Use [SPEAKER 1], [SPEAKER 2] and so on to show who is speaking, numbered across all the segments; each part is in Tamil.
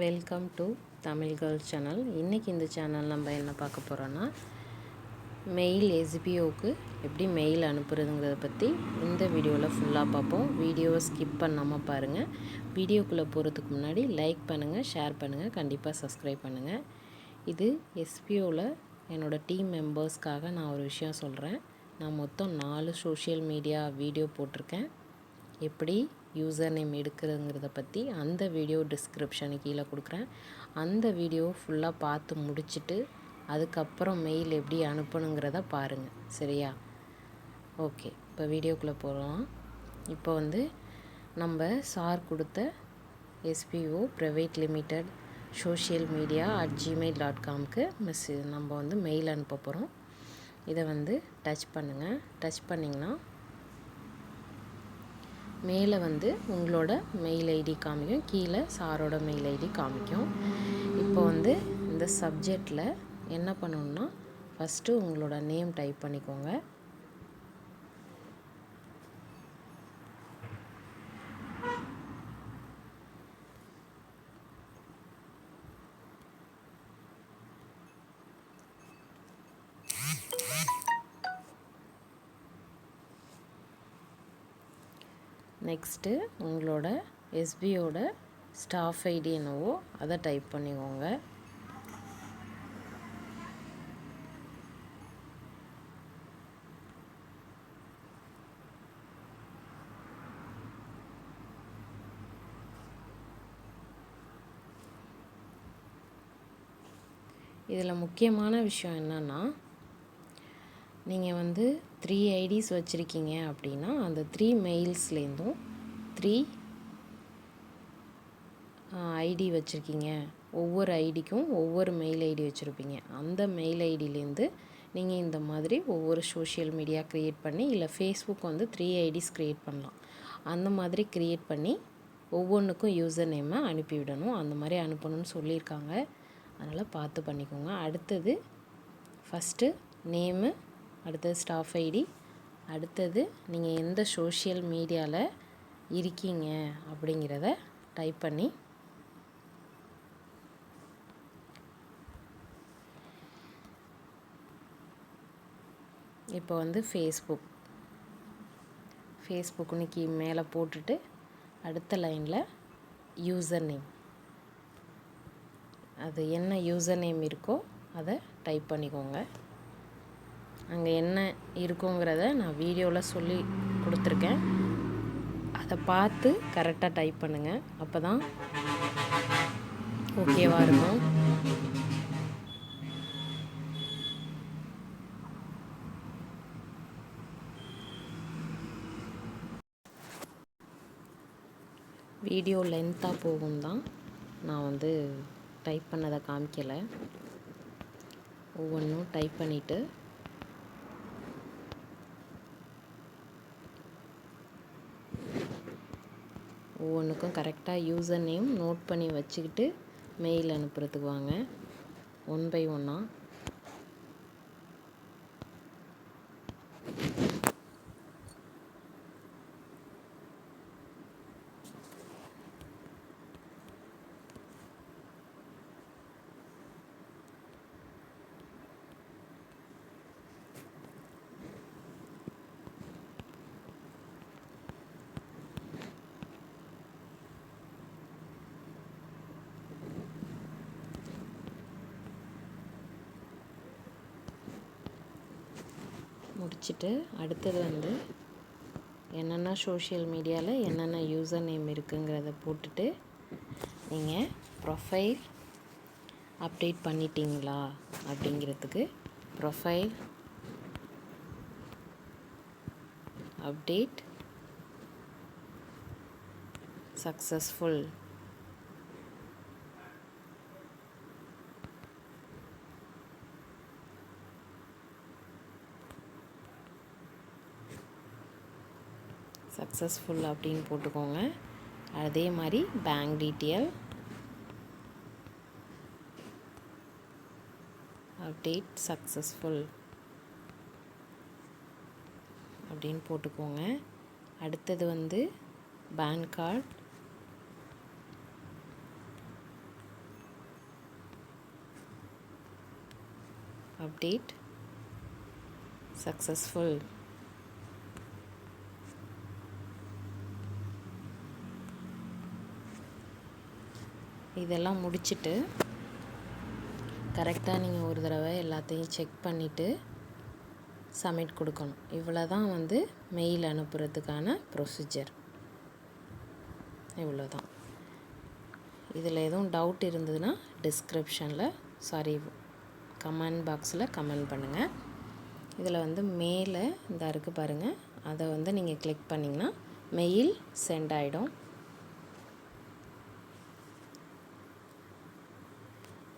[SPEAKER 1] Welcome to Tamil girls channel. இன்றைக்கி இந்த சேனல் நம்ம என்ன பார்க்க போகிறோன்னா, மெயில் எஸ்பிஓக்கு எப்படி மெயில் அனுப்புறதுங்கிறத பற்றி இந்த வீடியோவில் ஃபுல்லாக பார்ப்போம். வீடியோவை ஸ்கிப் பண்ணாமல் பாருங்கள். வீடியோக்குள்ளே போகிறதுக்கு முன்னாடி லைக் பண்ணுங்கள், ஷேர் பண்ணுங்கள், கண்டிப்பாக சப்ஸ்கிரைப் பண்ணுங்கள். இது எஸ்பிஓவில் என்னோடய டீம் மெம்பர்ஸ்க்காக நான் ஒரு விஷயம் சொல்கிறேன். நான் மொத்தம் 4 சோஷியல் மீடியா வீடியோ போட்டிருக்கேன். எப்படி யூசர் நேம் எடுக்கிறதுங்கிறத பற்றி அந்த வீடியோ டிஸ்கிரிப்ஷனுக்கு கீழே கொடுக்குறேன். அந்த வீடியோ ஃபுல்லாக பார்த்து முடிச்சுட்டு அதுக்கப்புறம் மெயில் எப்படி அனுப்பணுங்கிறத பாருங்கள், சரியா? ஓகே, இப்போ வீடியோக்குள்ளே போகலாம். இப்போ நம்ம சார் கொடுத்த SPO private limited social media @gmail.comக்கு நம்ம மெயில் அனுப்ப போகிறோம். இதை டச் பண்ணுங்கள். டச் பண்ணிங்கன்னா மேலே உங்களோட மெயில் ஐடி காமிக்கும், கீழே சாரோட மெயில் ஐடி காமிக்கும். இப்போ இந்த சப்ஜெக்டில் என்ன பண்ணணுன்னா, ஃபஸ்ட்டு உங்களோட நேம் டைப் பண்ணிக்கோங்க. நெக்ஸ்ட்டு உங்களோட எஸ்பிஓட ஸ்டாஃப் ஐடி என்னவோ அதை டைப் பண்ணிக்கோங்க. இதில் முக்கியமான விஷயம் என்னென்னா, நீங்கள் 3 ஐடிஸ் வச்சுருக்கீங்க அப்படின்னா அந்த 3 மெயில்ஸ்லேருந்தும் 3 ஐடி வச்சுருக்கீங்க. ஒவ்வொரு ஐடிக்கும் ஒவ்வொரு மெயில் ஐடி வச்சுருப்பீங்க. அந்த மெயில் ஐடியிலேருந்து நீங்கள் இந்த மாதிரி ஒவ்வொரு சோஷியல் மீடியா க்ரியேட் பண்ணி, இல்லை ஃபேஸ்புக் 3 ஐடிஸ் க்ரியேட் பண்ணலாம். அந்த மாதிரி க்ரியேட் பண்ணி ஒவ்வொன்றுக்கும் யூசர் நேமை அனுப்பிவிடணும். அந்த மாதிரி அனுப்பணும்னு சொல்லியிருக்காங்க. அதனால் பார்த்து பண்ணிக்கோங்க. அடுத்தது ஃபஸ்ட்டு நேமு, அடுத்தது ஸ்டாஃப் ஐடி, அடுத்தது நீங்கள் எந்த சோஷியல் மீடியாவில் இருக்கீங்க அப்படிங்கிறத டைப் பண்ணி இப்போ ஃபேஸ்புக்குன்னு மேலே போட்டுட்டு அடுத்த லைனில் யூசர் நேம், அது என்ன யூசர் நேம் இருக்கோ அதை டைப் பண்ணிக்கோங்க. அங்கே என்ன இருக்குங்கிறத நான் வீடியோவில் சொல்லி கொடுத்துருக்கேன். அதை பார்த்து கரெக்டாக டைப் பண்ணுங்கள். அப்போ தான் ஓகேவாக இருக்கும். வீடியோ லென்த்தாக போகும் தான் நான் டைப் பண்ணதை காமிக்கலை. ஒவ்வொன்றும் டைப் பண்ணிவிட்டு ஒவ்வொன்றுக்கும் கரெக்டாக யூசர் நேம் நோட் பண்ணி வச்சுக்கிட்டு மெயில் அனுப்புறதுக்கு வாங்க. 1 by 1 முடிச்சுட்டு அடுத்தது என்னென்ன சோஷியல் மீடியாவில் என்னென்ன யூசர் நேம் இருக்குங்கிறத போட்டுட்டு நீங்கள் ப்ரொஃபைல் அப்டேட் பண்ணிட்டீங்களா அப்படிங்கிறதுக்கு ப்ரொஃபைல் அப்டேட் சக்ஸஸ்ஃபுல் அப்படின்னு போட்டுக்கோங்க. அதே மாதிரி பேங்க் டீட்டெயில் அப்டேட் சக்ஸஸ்ஃபுல் அப்படின்னு போட்டுக்கோங்க. அடுத்தது பேன் கார்டு update successful. இதெல்லாம் முடிச்சிட்டு கரெக்டாக நீங்கள் ஒரு தடவை எல்லாத்தையும் செக் பண்ணிவிட்டு சப்மிட் கொடுக்கணும். இவ்வளோ தான் வந்து மெயில் அனுப்புறதுக்கான ப்ரொசீஜர். இவ்வளோ தான். இதில் எதுவும் டவுட் இருந்ததுன்னா கமெண்ட் பாக்ஸில் கமெண்ட் பண்ணுங்கள். இதில் வந்து மேலே இந்த இருக்குது பாருங்கள், அதை வந்து நீங்கள் கிளிக் பண்ணிங்கன்னா மெயில் சென்ட் ஆகிடும்.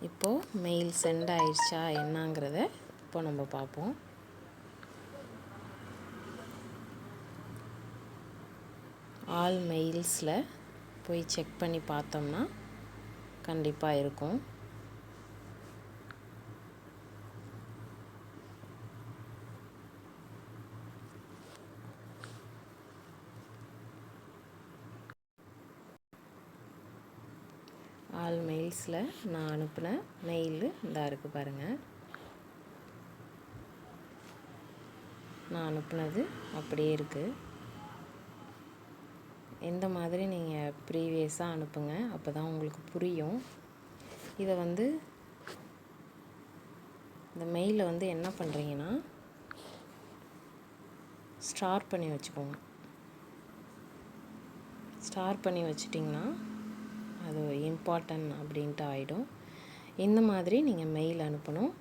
[SPEAKER 1] இப்போது மெயில் சென்ட் ஆயிடுச்சா என்னங்கிறத இப்போ நம்ம பார்ப்போம். ஆல் மெயில்ஸில் போய் செக் பண்ணி பார்த்தோம்னா கண்டிப்பாக இருக்கும். ஆல் மெயில்ஸில் நான் அனுப்பின மெயில் இந்த இருக்குது பாருங்கள். நான் அனுப்புனது அப்படியே இருக்குது. இந்த மாதிரி நீங்கள் ப்ரீவியஸாக அனுப்புங்க, அப்போ தான் உங்களுக்கு புரியும். இதை வந்து இந்த மெயிலை வந்து என்ன பண்ணுறீங்கன்னா ஸ்டார் பண்ணி வச்சுக்கோங்க. ஸ்டார் பண்ணி வச்சிட்டிங்கன்னா அது இம்பார்ட்டன்ட் அப்படின்ட்டு ஆகிடும். இந்த மாதிரி நீங்கள் மெயில் அனுப்பணும்.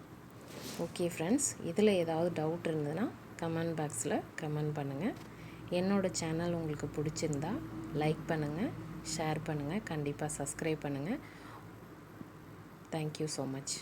[SPEAKER 1] ஓகே ஃப்ரெண்ட்ஸ், இதில் ஏதாவது டவுட் இருந்ததுன்னா கமெண்ட் பாக்ஸில் கமெண்ட் பண்ணுங்கள். என்னோடய சேனல் உங்களுக்கு பிடிச்சிருந்தா லைக் பண்ணுங்கள், ஷேர் பண்ணுங்கள், கண்டிப்பாக சப்ஸ்கிரைப் பண்ணுங்கள். Thank you so much.